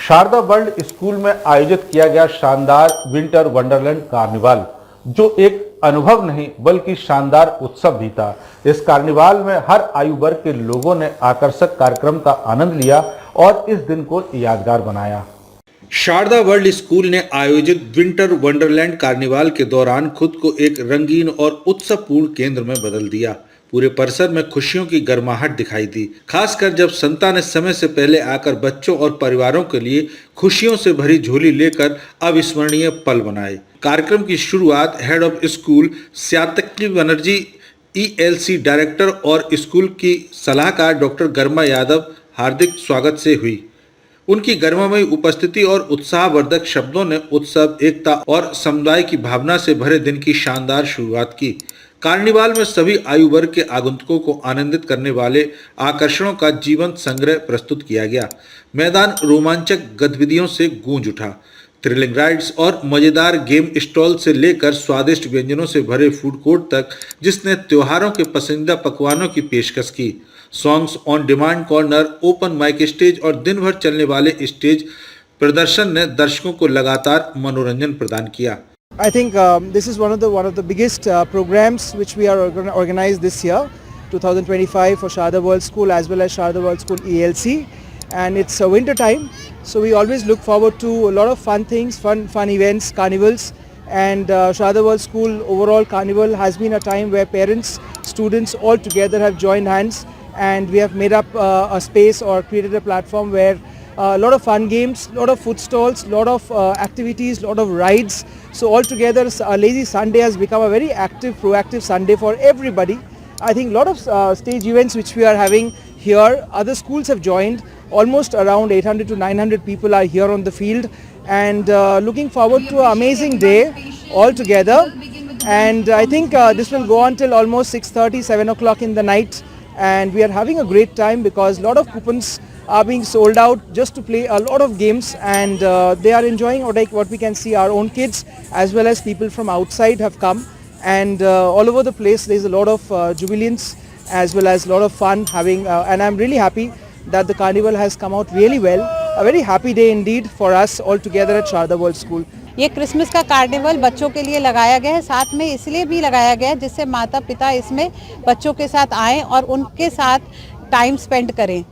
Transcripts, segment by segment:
Sharda world school में आयोजित किया गया शानदार विंटर वंडरलैंड कार्निवाल, जो एक अनुभव नहीं बल्कि शानदार उत्सव भी था। इस कार्निवाल में हर आयु वर्ग के लोगों ने आकर्षक कार्यक्रम का आनंद लिया और इस दिन को यादगार बनाया। शारदा वर्ल्ड स्कूल ने आयोजित विंटर वंडरलैंड कार्निवाल के दौरान खुद को एक रंगीन और उत्सवपूर्ण केंद्र में बदल दिया। पूरे परिसर में खुशियों की गर्माहट दिखाई दी, खासकर जब संता ने समय से पहले आकर बच्चों और परिवारों के लिए खुशियों से भरी झोली लेकर अविस्मरणीय पल बनाए। कार्यक्रम की शुरुआत head of school Satyaki Banerjee, ELC director और स्कूल की सलाहकार डॉक्टर गर्मा यादव हार्दिक स्वागत से हुई। उनकी गर्मामयी उपस्थिति और उत्साहवर्धक शब्दों ने उत्सव, एकता और समुदाय की भावना से भरे दिन की शानदार शुरुआत की। कार्निवाल में सभी आयु वर्ग के आगंतुकों को आनंदित करने वाले आकर्षणों का जीवंत संग्रह प्रस्तुत किया गया। मैदान रोमांचक गतिविधियों से गूंज उठा। थ्रिलिंग राइड्स और मजेदार गेम स्टॉल से लेकर स्वादिष्ट व्यंजनों से भरे फूड कोर्ट तक, जिसने त्योहारों के पसंदीदा पकवानों की पेशकश की। Songs on demand corner, open mic stage और दिन भर चलने वाले स्टेज प्रदर्शन ने दर्शकों को लगातार मनोरंजन प्रदान किया। I think this is one of the biggest programs which we are organized this year, 2025, for Sharda World School as well as Sharda World School ELC, and it's winter time, so we always look forward to a lot of fun things, fun events, carnivals, and Sharda World School overall carnival has been a time where parents, students all together have joined hands, and we have made up a space or created a platform where a lot of fun games, a lot of food stalls, a lot of activities, a lot of rides. So altogether, Lazy Sunday has become a very active, proactive Sunday for everybody. I think a lot of stage events which we are having here, other schools have joined. Almost around 800 to 900 people are here on the field, and looking forward to an amazing day altogether. And I think this will go on till almost 6:30, 7 o'clock in the night. And we are having a great time because a lot of coupons are being sold out just to play a lot of games, and they are enjoying, or like what we can see, our own kids as well as people from outside have come, and all over the place there is a lot of jubilance as well as a lot of fun having, and I'm really happy that the carnival has come out really well. A very happy day indeed for us all together at Sharda World School. ये Christmas का carnival बच्चों के लिए लगाया गया है, साथ में इसलिए भी लगाया गया है जिससे माता पिता इसमें बच्चों के साथ आएँ और उनके साथ टाइम स्पेंड करें।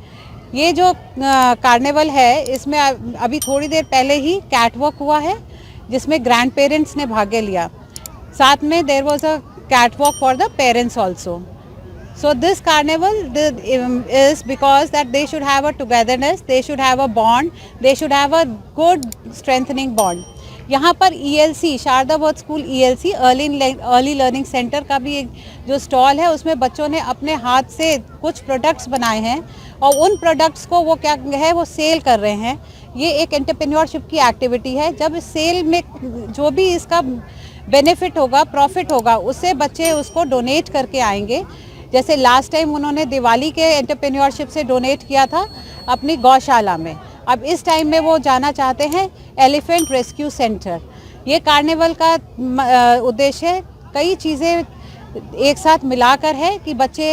ये जो कार्निवल है, इसमें अभी थोड़ी देर पहले ही कैट वॉक हुआ है जिसमें ग्रैंड पेरेंट्स ने भाग लिया। साथ में there was a cat walk for the parents also. So this carnival is because that they should have a togetherness, they should have a bond, they should have a good strengthening bond. यहाँ पर ELC, Sharda world school ELC early learning centre का भी एक जो stall है, उसमें बच्चों ने अपने हाथ से कुछ प्रोडक्ट्स बनाए हैं और उन प्रोडक्ट्स को वो क्या है वो सेल कर रहे हैं। ये एक एंटरप्रेन्योरशिप की एक्टिविटी है। जब इस सेल में जो भी इसका बेनिफिट होगा, प्रॉफिट होगा, उससे बच्चे उसको डोनेट करके आएंगे। जैसे लास्ट टाइम उन्होंने दिवाली के एंटरप्रेन्योरशिप से डोनेट किया था अपनी गौशाला में, अब इस टाइम में वो जाना चाहते हैं एलिफेंट रेस्क्यू सेंटर। ये कार्निवल का उद्देश्य कई चीज़ें एक साथ मिलाकर है कि बच्चे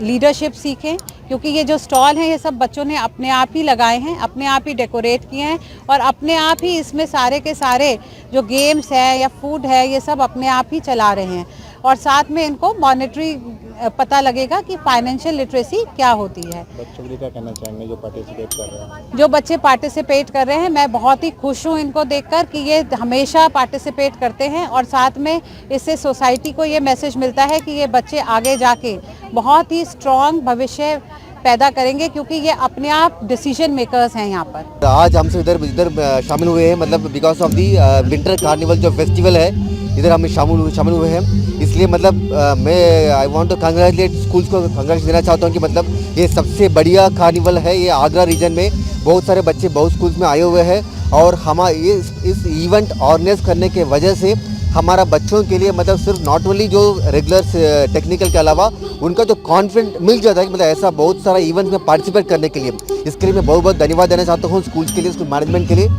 लीडरशिप सीखें, क्योंकि ये जो स्टॉल हैं ये सब बच्चों ने अपने आप ही लगाए हैं, अपने आप ही डेकोरेट किए हैं और अपने आप ही इसमें सारे के सारे जो गेम्स है या फूड है ये सब अपने आप ही चला रहे हैं। और साथ में इनको मॉनेटरी पता लगेगा कि फाइनेंशियल लिटरेसी क्या होती है। बच्चों के लिए क्या कहना चाहेंगे जो पार्टिसिपेट कर रहे हैं? जो बच्चे पार्टिसिपेट कर रहे हैं, मैं बहुत ही खुश हूँ इनको देखकर कि ये हमेशा पार्टिसिपेट करते हैं और साथ में इससे सोसाइटी को ये मैसेज मिलता है कि ये बच्चे आगे जाके बहुत ही स्ट्रॉन्ग भविष्य पैदा करेंगे, क्योंकि ये अपने आप डिसीजन मेकर्स हैं यहाँ पर। आज हमसे इधर शामिल हुए हैं, मतलब because of the winter carnival जो फेस्टिवल है, इधर हम शामिल हुए हैं। इसलिए मतलब मैं I want to congratulate schools को कंग्रेचुलेट देना चाहता हूँ कि मतलब ये सबसे बढ़िया कार्निवल है। ये आगरा रीजन में बहुत सारे बच्चे बहुत स्कूल्स में आए हुए हैं और हमारे इस इवेंट ऑर्गेनाइज करने के वजह से हमारा बच्चों के लिए मतलब सिर्फ नॉट ओनली जो रेगुलर टेक्निकल के अलावा उनका जो कॉन्फिडेंट मिल जाता है कि मतलब ऐसा बहुत सारा इवेंट में पार्टिसिपेट करने के लिए। इसके लिए मैं बहुत बहुत धन्यवाद देना चाहता हूँ स्कूल्स के लिए, स्कूल मैनेजमेंट के लिए।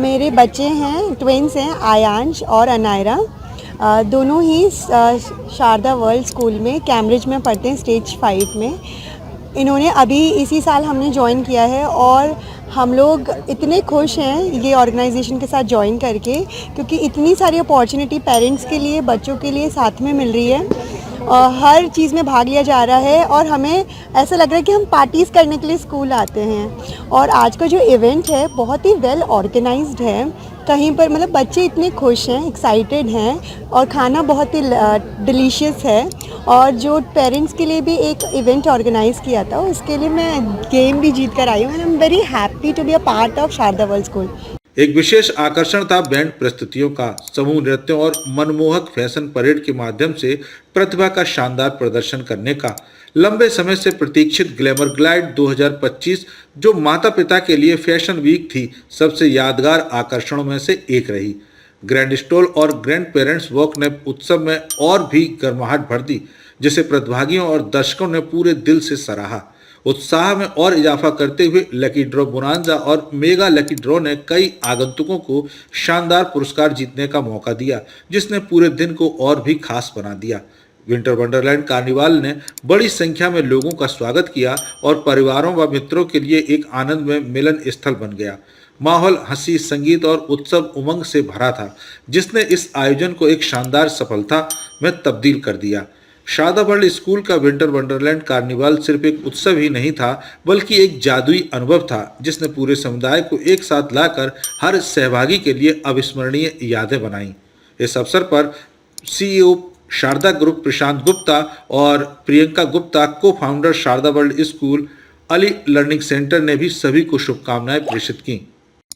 मेरे बच्चे हैं, ट्विंस हैं, आयांश और अनायरा। दोनों ही शारदा वर्ल्ड स्कूल में कैम्ब्रिज में पढ़ते हैं, स्टेज 5 में। इन्होंने अभी इसी साल हमने ज्वाइन किया है और हम लोग इतने खुश हैं ये ऑर्गेनाइजेशन के साथ ज्वाइन करके, क्योंकि इतनी सारी अपॉर्चुनिटी पेरेंट्स के लिए, बच्चों के लिए साथ में मिल रही है। हर चीज़ में भाग लिया जा रहा है और हमें ऐसा लग रहा है कि हम पार्टीज़ करने के लिए स्कूल आते हैं। और आज का जो इवेंट है बहुत ही वेल ऑर्गेनाइज्ड है। कहीं पर मतलब बच्चे इतने खुश हैं, एक्साइटेड हैं और खाना बहुत ही डिलीशियस है। और जो पेरेंट्स के लिए भी एक इवेंट ऑर्गेनाइज किया था, उसके लिए मैं गेम भी जीत कर आई हूँ and I am very happy to be a part of Sharda world school. एक विशेष आकर्षण था बैंड प्रस्तुतियों का, समूह नृत्यों और मनमोहक फैशन परेड के माध्यम से प्रतिभा का शानदार प्रदर्शन करने का। लंबे समय से प्रतीक्षित ग्लैमर ग्लाइड 2025, जो माता पिता के लिए फैशन वीक थी, सबसे यादगार आकर्षणों में से एक रही। ग्रैंड स्टॉल और ग्रैंड पेरेंट्स वॉक ने उत्सव में और भी गर्माहट भर दी, जिसे प्रतिभागियों और दर्शकों ने पूरे दिल से सराहा। उत्साह में और इजाफा करते हुए लकी ड्रॉ बोनांजा और मेगा लकी ड्रॉ ने कई आगंतुकों को शानदार पुरस्कार जीतने का मौका दिया, जिसने पूरे दिन को और भी खास बना दिया। विंटर वंडरलैंड कार्निवाल ने बड़ी संख्या में लोगों का स्वागत किया और परिवारों व मित्रों के लिए एक आनंदमय मिलन स्थल बन गया। माहौल हंसी, संगीत और उत्सव उमंग से भरा था, जिसने इस आयोजन को एक शानदार सफलता में तब्दील कर दिया। शारदा वर्ल्ड स्कूल का विंटर वंडरलैंड कार्निवाल सिर्फ एक उत्सव ही नहीं था, बल्कि एक जादुई अनुभव था, जिसने पूरे समुदाय को एक साथ लाकर हर सहभागी के लिए अविस्मरणीय यादें बनाई। इस अवसर पर CEO शारदा ग्रुप प्रशांत गुप्ता और प्रियंका गुप्ता, को founder Sharda world school, early learning centre ने भी सभी को शुभकामनाएं प्रेषित की।